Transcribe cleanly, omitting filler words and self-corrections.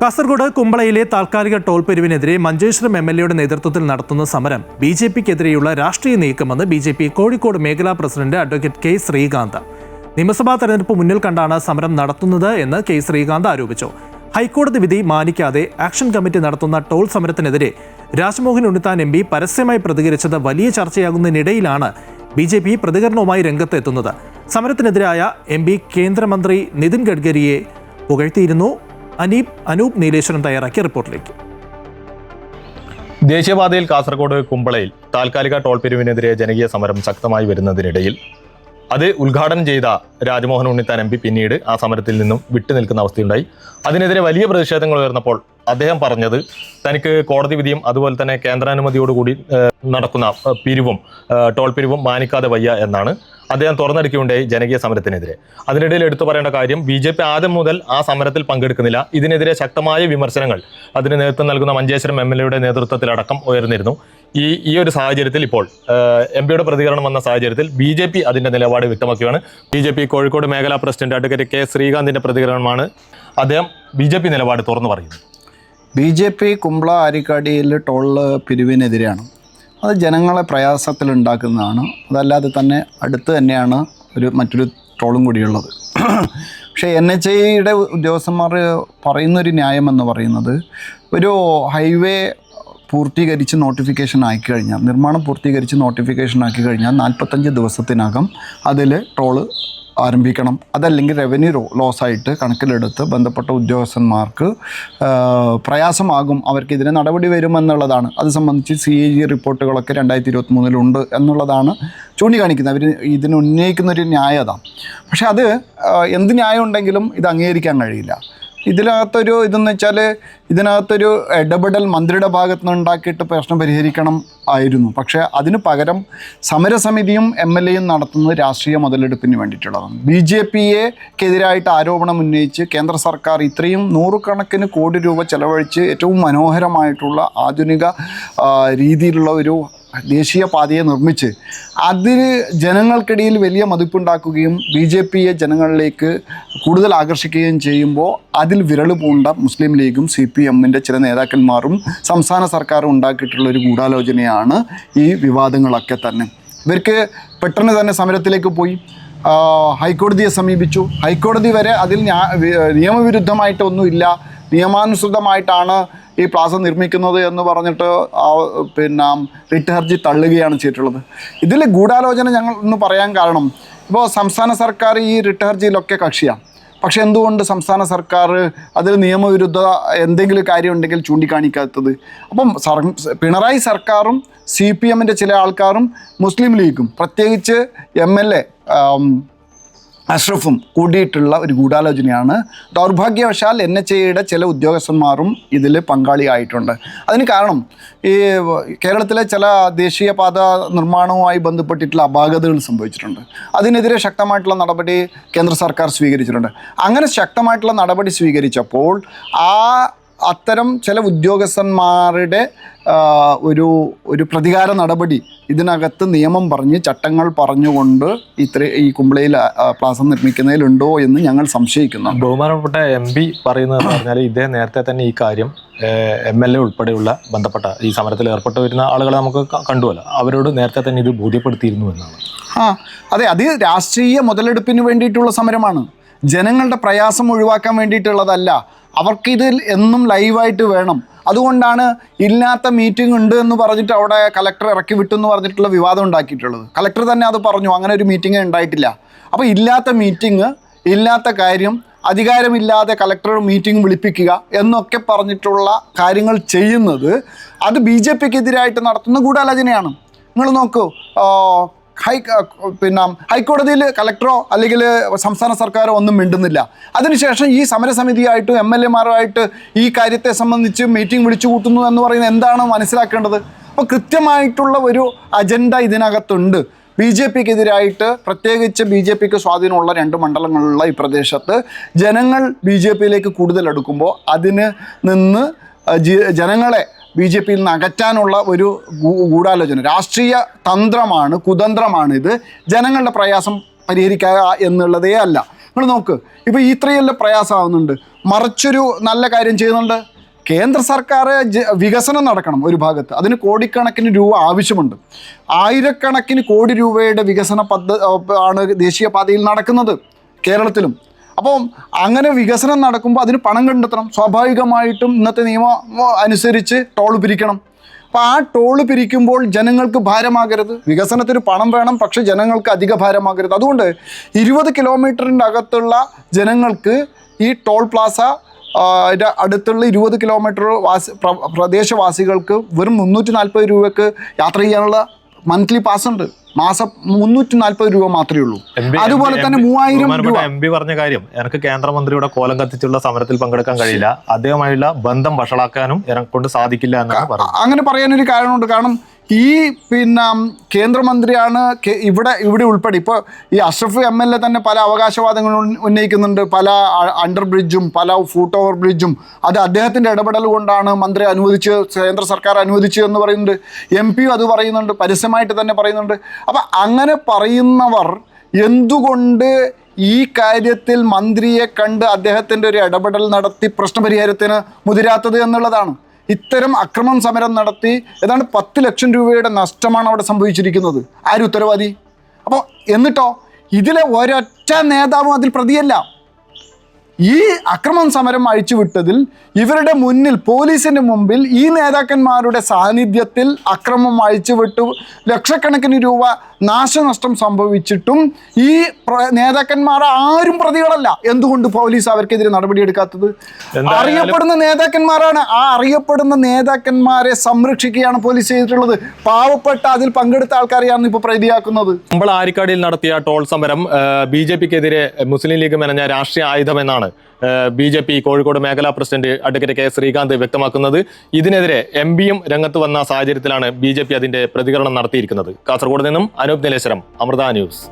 കാസർഗോഡ് കുമ്പളയിലെ താൽക്കാലിക ടോൾ പിരിവിനെതിരെ മഞ്ചേശ്വരം എംഎൽഎയുടെ നേതൃത്വത്തിൽ നടത്തുന്ന സമരം ബിജെപിക്കെതിരെയുള്ള രാഷ്ട്രീയ നീക്കമെന്ന് ബിജെപി കോഴിക്കോട് മേഖലാ പ്രസിഡന്റ് അഡ്വക്കേറ്റ് കെ ശ്രീകാന്ത്. നിയമസഭാ തെരഞ്ഞെടുപ്പ് മുന്നിൽ കണ്ടാണ് സമരം നടത്തുന്നത് എന്ന് കെ ശ്രീകാന്ത് ആരോപിച്ചു. ഹൈക്കോടതി വിധി മാനിക്കാതെ ആക്ഷൻ കമ്മിറ്റി നടത്തുന്ന ടോൾ സമരത്തിനെതിരെ രാജ്മോഹൻ ഉണ്ണിത്താൻ എം പി പരസ്യമായി പ്രതികരിച്ചത് വലിയ ചർച്ചയാകുന്നതിനിടയിലാണ് ബിജെപി പ്രതികരണവുമായി രംഗത്തെത്തുന്നത്. സമരത്തിനെതിരായ എം പി കേന്ദ്രമന്ത്രി നിതിൻ ഗഡ്കരിയെ പുകഴ്ത്തിയിരുന്നു. അനൂപ് നീലേശ്വരൻ തയ്യാറാക്കിയ റിപ്പോർട്ടിലേക്ക്. ദേശീയപാതയിൽ കാസർഗോഡ് കുമ്പളയിൽ താൽക്കാലിക ടോൾ പിരിവിനെതിരെ ജനകീയ സമരം ശക്തമായി വരുന്നതിനിടയിൽ അത് ഉദ്ഘാടനം ചെയ്ത രാജ്മോഹൻ ഉണ്ണിത്താൻ എം പി പിന്നീട് ആ സമരത്തിൽ നിന്നും വിട്ടുനിൽക്കുന്ന അവസ്ഥയുണ്ടായി. അതിനെതിരെ വലിയ പ്രതിഷേധങ്ങൾ ഉയർന്നപ്പോൾ അദ്ദേഹം പറഞ്ഞത് തനിക്ക് കോടതി വിധിയും അതുപോലെ തന്നെ കേന്ദ്രാനുമതിയോടുകൂടി നടക്കുന്ന പിരിവും ടോൾ പിരിവും മാനിക്കാതെ വയ്യ എന്നാണ് അദ്ദേഹം തുറന്നടിക്കുകയുണ്ടായി ജനകീയ സമരത്തിനെതിരെ. അതിനിടയിൽ എടുത്തു പറയേണ്ട കാര്യം, ബിജെപി ആദ്യം മുതൽ ആ സമരത്തിൽ പങ്കെടുക്കുന്നില്ല. ഇതിനെതിരെ ശക്തമായ വിമർശനങ്ങൾ അതിന് നേതൃത്വം നൽകുന്ന മഞ്ചേശ്വരം എംഎൽഎയുടെ നേതൃത്വത്തിലടക്കം ഉയർന്നിരുന്നു. ഈ ഒരു സാഹചര്യത്തിൽ ഇപ്പോൾ എം പിയുടെ പ്രതികരണം വന്ന സാഹചര്യത്തിൽ ബിജെപി അതിന്റെ നിലപാട് വ്യക്തമാക്കുകയാണ്. ബിജെപി കോഴിക്കോട് മേഖലാ പ്രസിഡന്റ് അഡ്വക്കേറ്റ് കെ ശ്രീകാന്തിന്റെ പ്രതികരണമാണ്. അദ്ദേഹം ബിജെപി നിലപാട് തുറന്നു പറയുന്നത്. ബിജെപി കുമ്പള ആരിക്കാടിയിൽ ടോൾ പിരിവിനെതിരെയാണ്. അത് ജനങ്ങളെ പ്രയാസത്തിലുണ്ടാക്കുന്നതാണ്. അതല്ലാതെ തന്നെ അടുത്ത് തന്നെയാണ് മറ്റൊരു ടോളും കൂടിയുള്ളത്. പക്ഷേ NHAIയുടെ ഉദ്യോഗസ്ഥന്മാർ പറയുന്നൊരു ന്യായം എന്ന് പറയുന്നത്, ഒരു ഹൈവേ പൂർത്തീകരിച്ച് നോട്ടിഫിക്കേഷൻ ആക്കി കഴിഞ്ഞാൽ, നിർമ്മാണം പൂർത്തീകരിച്ച് നോട്ടിഫിക്കേഷൻ ആക്കി കഴിഞ്ഞാൽ 45 ദിവസത്തിനകം അതിൽ ടോള് ആരംഭിക്കണം. അതല്ലെങ്കിൽ റവന്യൂ ലോസായിട്ട് കണക്കിലെടുത്ത് ബന്ധപ്പെട്ട ഉദ്യോഗസ്ഥന്മാർക്ക് പ്രയാസമാകും, അവർക്കെതിരെ നടപടി വരുമെന്നുള്ളതാണ്. അത് സംബന്ധിച്ച് CAG റിപ്പോർട്ടുകളൊക്കെ 2023 എന്നുള്ളതാണ് ചൂണ്ടിക്കാണിക്കുന്നത്. അവർ ഇതിന് ഉന്നയിക്കുന്നൊരു ന്യായത. പക്ഷെ അത് എന്ത് ന്യായം ഉണ്ടെങ്കിലും ഇത് അംഗീകരിക്കാൻ കഴിയില്ല. ഇതെന്ന് വെച്ചാൽ ഇതിനകത്തൊരു ഇടപെടൽ മന്ത്രിയുടെ ഭാഗത്ത് നിന്ന് ഉണ്ടാക്കിയിട്ട് പ്രശ്നം പരിഹരിക്കണം ആയിരുന്നു. പക്ഷേ അതിന് പകരം സമരസമിതിയും MLAയും നടത്തുന്നത് രാഷ്ട്രീയ മുതലെടുപ്പിന് വേണ്ടിയിട്ടുള്ളതാണ്. BJPക്കെതിരായിട്ട് ആരോപണം ഉന്നയിച്ച് കേന്ദ്ര സർക്കാർ ഇത്രയും 100 കണക്കിന് കോടി രൂപ ചെലവഴിച്ച് ഏറ്റവും മനോഹരമായിട്ടുള്ള ആധുനിക രീതിയിലുള്ള ഒരു ദേശീയ പാതയെ നിർമ്മിച്ച് അതിന് ജനങ്ങൾക്കിടയിൽ വലിയ മതിപ്പുണ്ടാക്കുകയും BJPയെ ജനങ്ങളിലേക്ക് കൂടുതൽ ആകർഷിക്കുകയും ചെയ്യുമ്പോൾ അതിൽ വിരൽ പൂണ്ട മുസ്ലിം ലീഗും CPMൻ്റെ ചില നേതാക്കന്മാരും സംസ്ഥാന സർക്കാരും ഉണ്ടാക്കിയിട്ടുള്ള ഒരു ഗൂഢാലോചനയാണ് ഈ വിവാദങ്ങളൊക്കെ തന്നെ. ഇവർക്ക് പെട്ടെന്ന് തന്നെ സമരത്തിലേക്ക് പോയി ഹൈക്കോടതിയെ സമീപിച്ചു. ഹൈക്കോടതി വരെ അതിൽ നിയമവിരുദ്ധമായിട്ടൊന്നുമില്ല, നിയമാനുസൃതമായിട്ടാണ് ഈ പ്ലാസ നിർമ്മിക്കുന്നത് എന്ന് പറഞ്ഞിട്ട് റിട്ട് ഹർജി തള്ളുകയാണ് ചെയ്തിട്ടുള്ളത്. ഇതിൽ ഗൂഢാലോചന ഞങ്ങൾ ഒന്ന് പറയാൻ കാരണം, ഇപ്പോൾ സംസ്ഥാന സർക്കാർ ഈ റിട്ട് ഹർജിയിലൊക്കെ കക്ഷിയാണ്. പക്ഷെ എന്തുകൊണ്ട് സംസ്ഥാന സർക്കാർ അതിൽ നിയമവിരുദ്ധ എന്തെങ്കിലും കാര്യം ഉണ്ടെങ്കിൽ ചൂണ്ടിക്കാണിക്കാത്തത്? അപ്പം പിണറായി സർക്കാരും CPMൻ്റെ ചില ആൾക്കാരും മുസ്ലിം ലീഗും പ്രത്യേകിച്ച് MLA അഷ്റഫും കൂടിയിട്ടുള്ള ഒരു ഗൂഢാലോചനയാണ്. ദൗർഭാഗ്യവശാൽ NHAIയുടെ ചില ഉദ്യോഗസ്ഥന്മാരും ഇതിൽ പങ്കാളിയായിട്ടുണ്ട്. അതിന് കാരണം ഈ കേരളത്തിലെ ചില ദേശീയപാത നിർമ്മാണവുമായി ബന്ധപ്പെട്ടിട്ടുള്ള അപാകതകൾ സംഭവിച്ചിട്ടുണ്ട്. അതിനെതിരെ ശക്തമായിട്ടുള്ള നടപടി കേന്ദ്ര സർക്കാർ സ്വീകരിച്ചിട്ടുണ്ട്. അങ്ങനെ ശക്തമായിട്ടുള്ള നടപടി സ്വീകരിച്ചപ്പോൾ അത്തരം ചില ഉദ്യോഗസ്ഥന്മാരുടെ ഒരു പ്രതികാര നടപടി ഇതിനകത്ത് നിയമം പറഞ്ഞ് ചട്ടങ്ങൾ പറഞ്ഞുകൊണ്ട് ഈ കുമ്പളയിൽ പ്ലാസ നിർമ്മിക്കുന്നതിലുണ്ടോ എന്ന് ഞങ്ങൾ സംശയിക്കുന്നു. ബഹുമാനപ്പെട്ട MP പറയുന്നതെന്ന് പറഞ്ഞാൽ, ഇദ്ദേഹം നേരത്തെ തന്നെ ഈ കാര്യം MLA ഉൾപ്പെടെയുള്ള ബന്ധപ്പെട്ട ഈ സമരത്തിൽ ഏർപ്പെട്ട് വരുന്ന ആളുകളെ നമുക്ക് കണ്ടുവല്ലോ, അവരോട് നേരത്തെ തന്നെ ഇത് ബോധ്യപ്പെടുത്തിയിരുന്നു എന്നാണ്. അതെ, അത് രാഷ്ട്രീയ മുതലെടുപ്പിന് വേണ്ടിയിട്ടുള്ള സമരമാണ്. ജനങ്ങളുടെ പ്രയാസം ഒഴിവാക്കാൻ വേണ്ടിയിട്ടുള്ളതല്ല. അവർക്കിതിൽ എന്നും ലൈവായിട്ട് വേണം. അതുകൊണ്ടാണ് ഇല്ലാത്ത മീറ്റിംഗ് ഉണ്ട് എന്ന് പറഞ്ഞിട്ട് അവിടെ കലക്ടർ ഇറക്കി വിട്ടെന്ന് പറഞ്ഞിട്ടുള്ള വിവാദം ഉണ്ടാക്കിയിട്ടുള്ളത്. കലക്ടർ തന്നെ അത് പറഞ്ഞു, അങ്ങനെ ഒരു മീറ്റിംഗ് ഉണ്ടായിട്ടില്ല. അപ്പോൾ ഇല്ലാത്ത മീറ്റിംഗ്, ഇല്ലാത്ത കാര്യം, അധികാരമില്ലാതെ കലക്ടർ മീറ്റിംഗ് വിളിപ്പിക്കുക എന്നൊക്കെ പറഞ്ഞിട്ടുള്ള കാര്യങ്ങൾ ചെയ്യുന്നത് അത് BJPക്കെതിരായിട്ട് നടത്തുന്ന ഗൂഢാലോചനയാണ്. നിങ്ങൾ നോക്കൂ, ഹൈക്കോടതിയിൽ കലക്ടറോ അല്ലെങ്കിൽ സംസ്ഥാന സർക്കാരോ ഒന്നും മിണ്ടുന്നില്ല. അതിനുശേഷം ഈ സമരസമിതിയായിട്ടും MLAമാരുമായിട്ട് ഈ കാര്യത്തെ സംബന്ധിച്ച് മീറ്റിംഗ് വിളിച്ചു കൂട്ടുന്നു എന്ന് പറയുന്നത് എന്താണ് മനസ്സിലാക്കേണ്ടത്? അപ്പോൾ കൃത്യമായിട്ടുള്ള ഒരു അജണ്ട ഇതിനകത്തുണ്ട്. BJPക്കെതിരായിട്ട്, പ്രത്യേകിച്ച് BJPക്ക് സ്വാധീനമുള്ള 2 മണ്ഡലങ്ങളുള്ള ഈ പ്രദേശത്ത് ജനങ്ങൾ BJPയിലേക്ക് കൂടുതൽ അടുക്കുമ്പോൾ അതിന് നിന്ന് ജനങ്ങളെ BJPയിൽ നിന്ന് അകറ്റാനുള്ള ഒരു ഗൂഢാലോചന, രാഷ്ട്രീയ തന്ത്രമാണ്, കുതന്ത്രമാണിത്. ജനങ്ങളുടെ പ്രയാസം പരിഹരിക്കുക എന്നുള്ളതേ അല്ല. നിങ്ങൾ നോക്ക്, ഇപ്പോൾ ഇത്രയെല്ലാം പ്രയാസമാകുന്നുണ്ട്. മറിച്ചൊരു നല്ല കാര്യം ചെയ്യുന്നുണ്ട്. കേന്ദ്ര സർക്കാർ വികസനം നടക്കണം ഒരു ഭാഗത്ത്, അതിന് കോടിക്കണക്കിന് രൂപ ആവശ്യമുണ്ട്. ആയിരക്കണക്കിന് കോടി രൂപയുടെ വികസന ആണ് ദേശീയപാതയിൽ നടക്കുന്നത് കേരളത്തിലും. അപ്പം അങ്ങനെ വികസനം നടക്കുമ്പോൾ അതിന് പണം കണ്ടെത്തണം. സ്വാഭാവികമായിട്ടും ഇന്നത്തെ നിയമം അനുസരിച്ച് ടോൾ പിരിക്കണം. അപ്പോൾ ആ ടോൾ പിരിക്കുമ്പോൾ ജനങ്ങൾക്ക് ഭാരമാകരുത്. വികസനത്തിന് പണം വേണം, പക്ഷേ ജനങ്ങൾക്ക് അധിക ഭാരമാകരുത്. അതുകൊണ്ട് 20 കിലോമീറ്ററിൻ്റെ അകത്തുള്ള ജനങ്ങൾക്ക് ഈ ടോൾ പ്ലാസ അടുത്തുള്ള 20 കിലോമീറ്റർ പ്രദേശവാസികൾക്ക് വെറും 340 രൂപയ്ക്ക് യാത്ര ചെയ്യാനുള്ള മന്ത്ലി പാസ് ഉണ്ട്. മാസം 340 രൂപ മാത്രമേ ഉള്ളൂ. അതുപോലെ തന്നെ 3000 രൂപ. MP പറഞ്ഞ കാര്യം, എനിക്ക് കേന്ദ്രമന്ത്രിയുടെ കോലം കത്തിച്ചുള്ള സമരത്തിൽ പങ്കെടുക്കാൻ കഴിയില്ല, അദ്ദേഹമായുള്ള ബന്ധം വഷളാക്കാനും എന്നെ കൊണ്ട് സാധിക്കില്ല എന്നാണ് പറഞ്ഞത്. അങ്ങനെ പറയാനൊരു കാരണമുണ്ട്. കാരണം ഈ കേന്ദ്രമന്ത്രിയാണ് ഇവിടെ ഉൾപ്പെടെ ഇപ്പോൾ ഈ അഷ്റഫ് MLA തന്നെ പല അവകാശവാദങ്ങളും ഉന്നയിക്കുന്നുണ്ട്. പല അണ്ടർ ബ്രിഡ്ജും പല ഫൂട്ട് ഓവർ ബ്രിഡ്ജും അത് അദ്ദേഹത്തിൻ്റെ ഇടപെടൽ കൊണ്ടാണ് മന്ത്രി കേന്ദ്ര സർക്കാർ അനുവദിച്ചു എന്ന് പറയുന്നുണ്ട്. MP അത് പറയുന്നുണ്ട്, പരസ്യമായിട്ട് തന്നെ പറയുന്നുണ്ട്. അപ്പം അങ്ങനെ പറയുന്നവർ എന്തുകൊണ്ട് ഈ കാര്യത്തിൽ മന്ത്രിയെ കണ്ട് അദ്ദേഹത്തിൻ്റെ ഒരു ഇടപെടൽ നടത്തി പ്രശ്നപരിഹാരത്തിന് മുതിരാത്തത് എന്നുള്ളതാണ്. ഇത്തരം അക്രമം സമരം നടത്തി ഏതാണ്ട് 10 ലക്ഷം രൂപയുടെ നഷ്ടമാണ് അവിടെ സംഭവിച്ചിരിക്കുന്നത്. ആരും ഉത്തരവാദി? അപ്പോൾ എന്നിട്ടോ ഇതിലെ ഒരൊറ്റ നേതാവും അതിൽ പ്രതിയല്ല. ഈ അക്രമം സമരം അഴിച്ചുവിട്ടതിൽ ഇവരുടെ മുന്നിൽ, പോലീസിൻ്റെ മുമ്പിൽ ഈ നേതാക്കന്മാരുടെ സാന്നിധ്യത്തിൽ അക്രമം അഴിച്ചുവിട്ടു ലക്ഷക്കണക്കിന് രൂപ നാശനഷ്ടം സംഭവിച്ചിട്ടും ഈ നേതാക്കന്മാർ ആരും പ്രതികളല്ല. എന്തുകൊണ്ട് പോലീസ് അവർക്കെതിരെ നടപടിയെടുക്കാത്തത്? അറിയപ്പെടുന്ന നേതാക്കന്മാരാണ്. ആ അറിയപ്പെടുന്ന നേതാക്കന്മാരെ സംരക്ഷിക്കുകയാണ് പോലീസ് ചെയ്തിട്ടുള്ളത്. പാവപ്പെട്ട അതിൽ പങ്കെടുത്ത ആൾക്കാരെയാണ് ഇപ്പോൾ പ്രതിയാക്കുന്നത്. കുമ്പള ആരിക്കാടിയിൽ നടത്തിയ ടോൾ സമരം BJPക്കെതിരെ മുസ്ലിം ലീഗ് മെനഞ്ഞ രാഷ്ട്രീയ ആയുധമെന്നാണ് BJP കോഴിക്കോട് മേഖലാ പ്രസിഡന്റ് അഡ്വക്കേറ്റ് K ശ്രീകാന്ത് വ്യക്തമാക്കുന്നത്. ഇതിനെതിരെ MPയും രംഗത്ത് വന്ന സാഹചര്യത്തിലാണ് BJP അതിന്റെ പ്രതികരണം നടത്തിയിരിക്കുന്നത്. കാസർഗോഡ് നിന്നും അനൂപ് നീലേശ്വരം, അമൃത ന്യൂസ്.